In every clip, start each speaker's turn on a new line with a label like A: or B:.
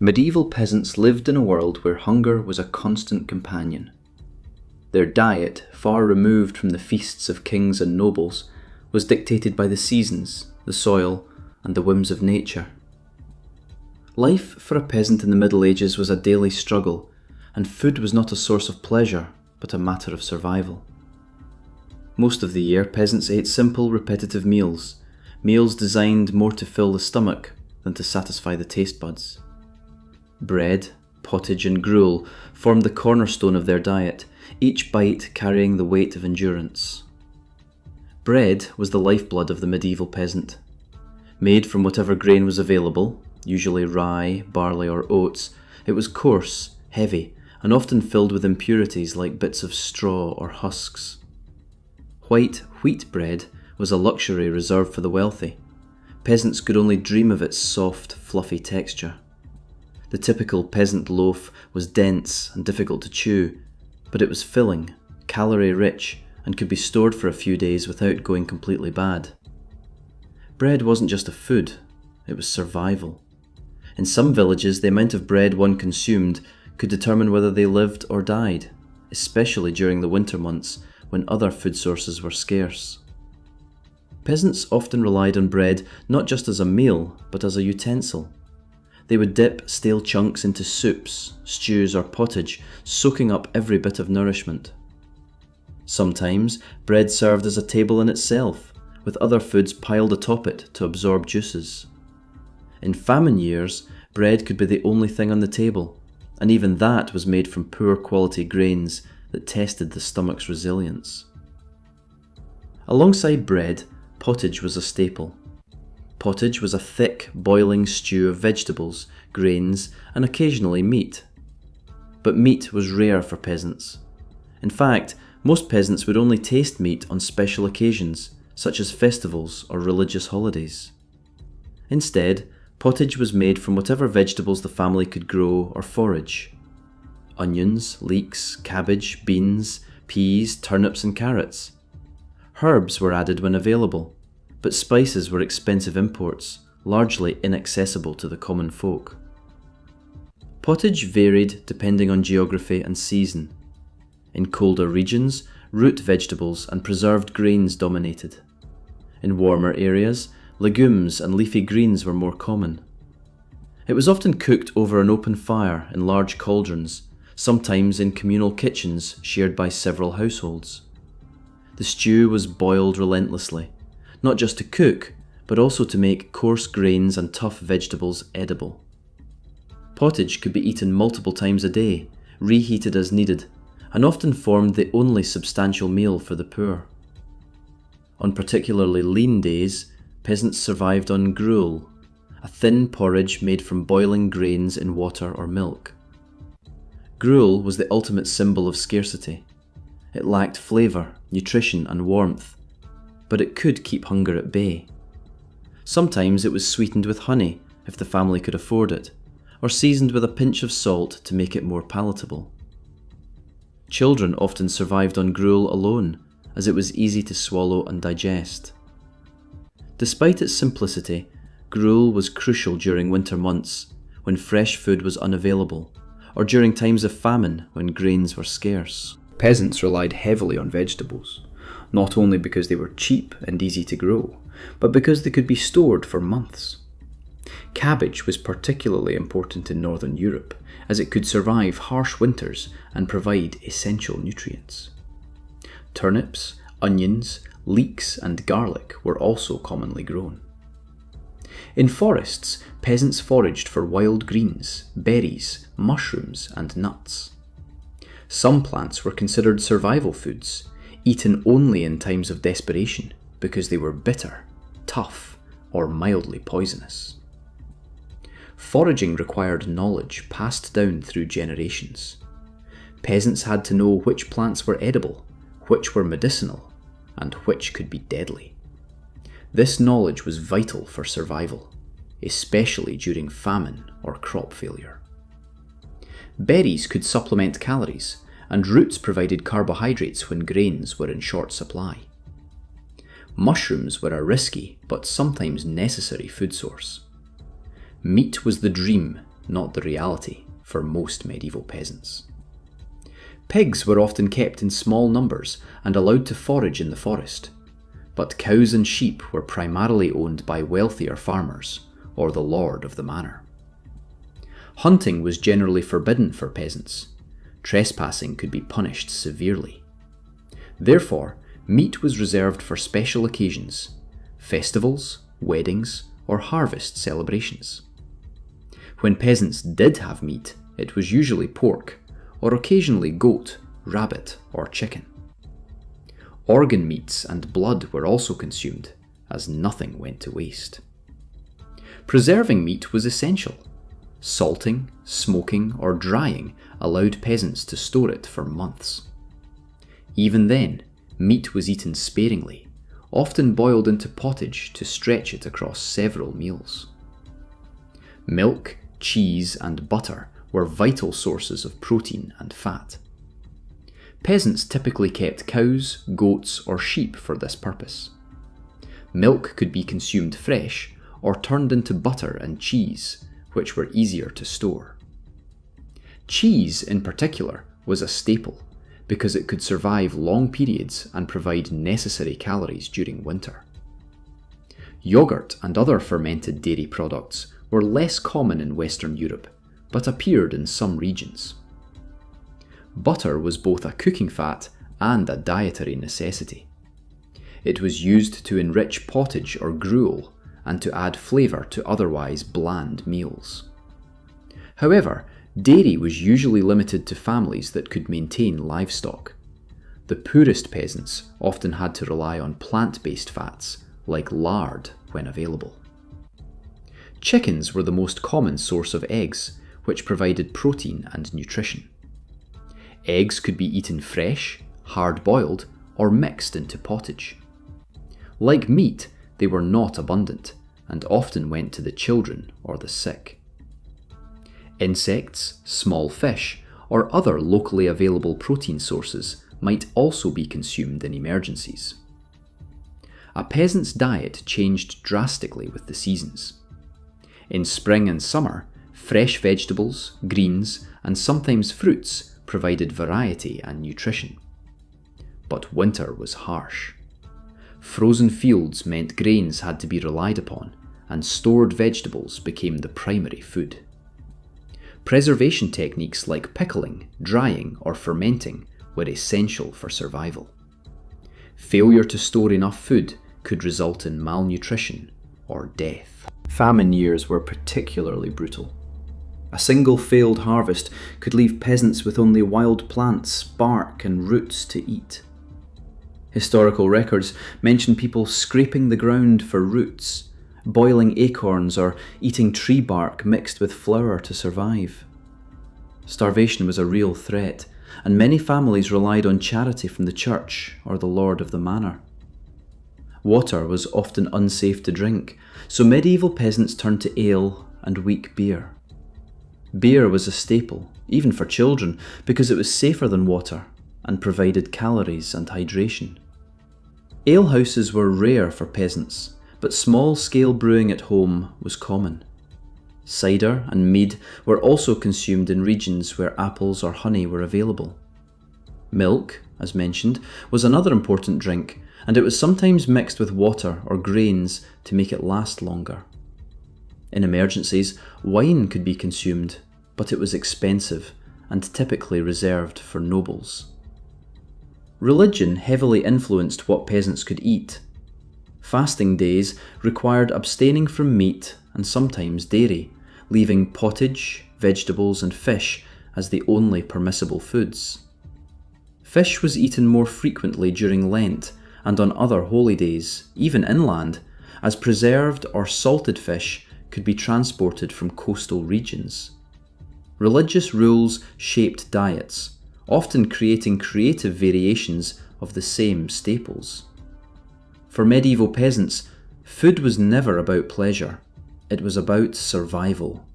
A: Medieval peasants lived in a world where hunger was a constant companion. Their diet, far removed from the feasts of kings and nobles, was dictated by the seasons, the soil, and the whims of nature. Life for a peasant in the Middle Ages was a daily struggle, and food was not a source of pleasure, but a matter of survival. Most of the year, peasants ate simple, repetitive meals designed more to fill the stomach than to satisfy the taste buds. Bread, pottage, and gruel formed the cornerstone of their diet, each bite carrying the weight of endurance. Bread was the lifeblood of the medieval peasant. Made from whatever grain was available, usually rye, barley, or oats, it was coarse, heavy, and often filled with impurities like bits of straw or husks. White wheat bread was a luxury reserved for the wealthy. Peasants could only dream of its soft, fluffy texture. The typical peasant loaf was dense and difficult to chew, but it was filling, calorie-rich, and could be stored for a few days without going completely bad. Bread wasn't just a food, it was survival. In some villages, the amount of bread one consumed could determine whether they lived or died, especially during the winter months when other food sources were scarce. Peasants often relied on bread not just as a meal, but as a utensil. They would dip stale chunks into soups, stews, or pottage, soaking up every bit of nourishment. Sometimes, bread served as a table in itself, with other foods piled atop it to absorb juices. In famine years, bread could be the only thing on the table, and even that was made from poor quality grains that tested the stomach's resilience. Alongside bread, pottage was a staple. Pottage was a thick, boiling stew of vegetables, grains, and occasionally meat. But meat was rare for peasants. In fact, most peasants would only taste meat on special occasions, such as festivals or religious holidays. Instead, pottage was made from whatever vegetables the family could grow or forage. Onions, leeks, cabbage, beans, peas, turnips, and carrots. Herbs were added when available, but spices were expensive imports, largely inaccessible to the common folk. Pottage varied depending on geography and season. In colder regions, root vegetables and preserved grains dominated. In warmer areas, legumes and leafy greens were more common. It was often cooked over an open fire in large cauldrons, sometimes in communal kitchens shared by several households. The stew was boiled relentlessly, not just to cook, but also to make coarse grains and tough vegetables edible. Pottage could be eaten multiple times a day, reheated as needed, and often formed the only substantial meal for the poor. On particularly lean days, peasants survived on gruel, a thin porridge made from boiling grains in water or milk. Gruel was the ultimate symbol of scarcity. It lacked flavour, nutrition, and warmth, but it could keep hunger at bay. Sometimes it was sweetened with honey, if the family could afford it, or seasoned with a pinch of salt to make it more palatable. Children often survived on gruel alone, as it was easy to swallow and digest. Despite its simplicity, gruel was crucial during winter months, when fresh food was unavailable, or during times of famine when grains were scarce.
B: Peasants relied heavily on vegetables, not only because they were cheap and easy to grow, but because they could be stored for months. Cabbage was particularly important in Northern Europe, as it could survive harsh winters and provide essential nutrients. Turnips, onions, leeks, and garlic were also commonly grown. In forests, peasants foraged for wild greens, berries, mushrooms, and nuts. Some plants were considered survival foods, eaten only in times of desperation because they were bitter, tough, or mildly poisonous. Foraging required knowledge passed down through generations. Peasants had to know which plants were edible, which were medicinal, and which could be deadly. This knowledge was vital for survival, especially during famine or crop failure. Berries could supplement calories, and roots provided carbohydrates when grains were in short supply. Mushrooms were a risky but sometimes necessary food source. Meat was the dream not the reality, for most medieval peasants. Pigs were often kept in small numbers and allowed to forage in the forest, but cows and sheep were primarily owned by wealthier farmers or the lord of the manor. Hunting was generally forbidden for peasants. Trespassing could be punished severely. Therefore, meat was reserved for special occasions, festivals, weddings, or harvest celebrations. When peasants did have meat, it was usually pork, or occasionally goat, rabbit, or chicken. Organ meats and blood were also consumed, as nothing went to waste. Preserving meat was essential. Salting, smoking, or drying allowed peasants to store it for months. Even then, meat was eaten sparingly, often boiled into pottage to stretch it across several meals. Milk, cheese, and butter were vital sources of protein and fat. Peasants typically kept cows, goats, or sheep for this purpose. Milk could be consumed fresh or turned into butter and cheese, which were easier to store. Cheese, in particular, was a staple because it could survive long periods and provide necessary calories during winter. Yogurt and other fermented dairy products were less common in Western Europe, but appeared in some regions. Butter was both a cooking fat and a dietary necessity. It was used to enrich pottage or gruel and to add flavour to otherwise bland meals. However, dairy was usually limited to families that could maintain livestock. The poorest peasants often had to rely on plant-based fats, like lard, when available. Chickens were the most common source of eggs, which provided protein and nutrition. Eggs could be eaten fresh, hard-boiled, or mixed into pottage. Like meat, they were not abundant, and often went to the children or the sick. Insects, small fish, or other locally available protein sources might also be consumed in emergencies. A peasant's diet changed drastically with the seasons. In spring and summer, fresh vegetables, greens, and sometimes fruits provided variety and nutrition. But winter was harsh. Frozen fields meant grains had to be relied upon, and stored vegetables became the primary food. Preservation techniques like pickling, drying, or fermenting were essential for survival. Failure to store enough food could result in malnutrition or death. Famine years were particularly brutal. A single failed harvest could leave peasants with only wild plants, bark, and roots to eat. Historical records mention people scraping the ground for roots, boiling acorns, or eating tree bark mixed with flour to survive. Starvation was a real threat, and many families relied on charity from the church or the lord of the manor. Water was often unsafe to drink, so medieval peasants turned to ale and weak beer. Beer was a staple, even for children, because it was safer than water and provided calories and hydration. Alehouses were rare for peasants, but small-scale brewing at home was common. Cider and mead were also consumed in regions where apples or honey were available. Milk, as mentioned, was another important drink, and it was sometimes mixed with water or grains to make it last longer. In emergencies, wine could be consumed, but it was expensive and typically reserved for nobles. Religion heavily influenced what peasants could eat. Fasting days required abstaining from meat and sometimes dairy, leaving pottage, vegetables, and fish as the only permissible foods. Fish was eaten more frequently during Lent and on other holy days, even inland, as preserved or salted fish could be transported from coastal regions. Religious rules shaped diets, often creating creative variations of the same staples. For medieval peasants, food was never about pleasure, it was about survival.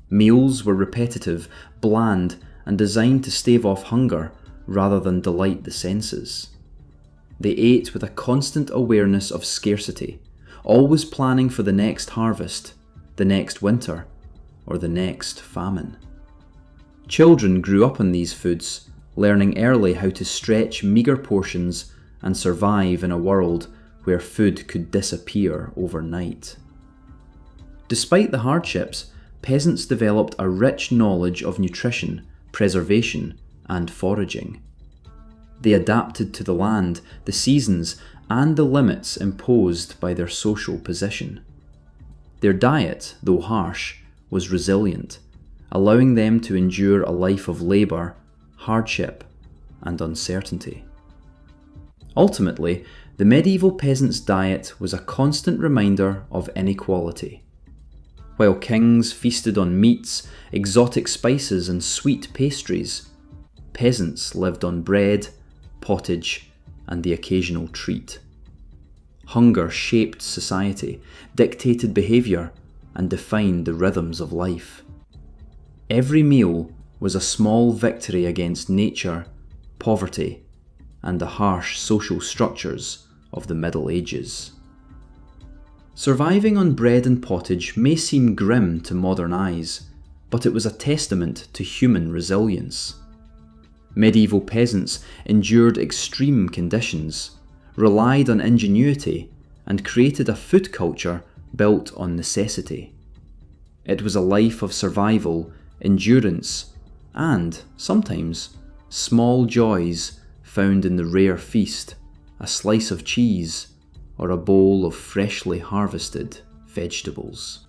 B: Meals were repetitive, bland, and designed to stave off hunger rather than delight the senses. They ate with a constant awareness of scarcity, always planning for the next harvest, the next winter,
A: or the next famine. Children grew up on these foods, learning early how to stretch meagre portions and survive in a world where food could disappear overnight. Despite the hardships, peasants developed a rich knowledge of nutrition, preservation, and foraging. They adapted to the land, the seasons, and the limits imposed by their social position. Their diet, though harsh, was resilient, allowing them to endure a life of labour, hardship, and uncertainty. Ultimately, the medieval peasant's diet was a constant reminder of inequality. While kings feasted on meats, exotic spices, and sweet pastries, peasants lived on bread, pottage, and the occasional treat. Hunger shaped society, dictated behaviour, and defined the rhythms of life. Every meal was a small victory against nature, poverty, and the harsh social structures of the Middle Ages. Surviving on bread and pottage may seem grim to modern eyes, but it was a testament to human resilience. Medieval peasants endured extreme conditions, relied on ingenuity, and created a food culture built on necessity. It was a life of survival, endurance, and, sometimes, small joys found in the rare feast, a slice of cheese, or a bowl of freshly harvested vegetables.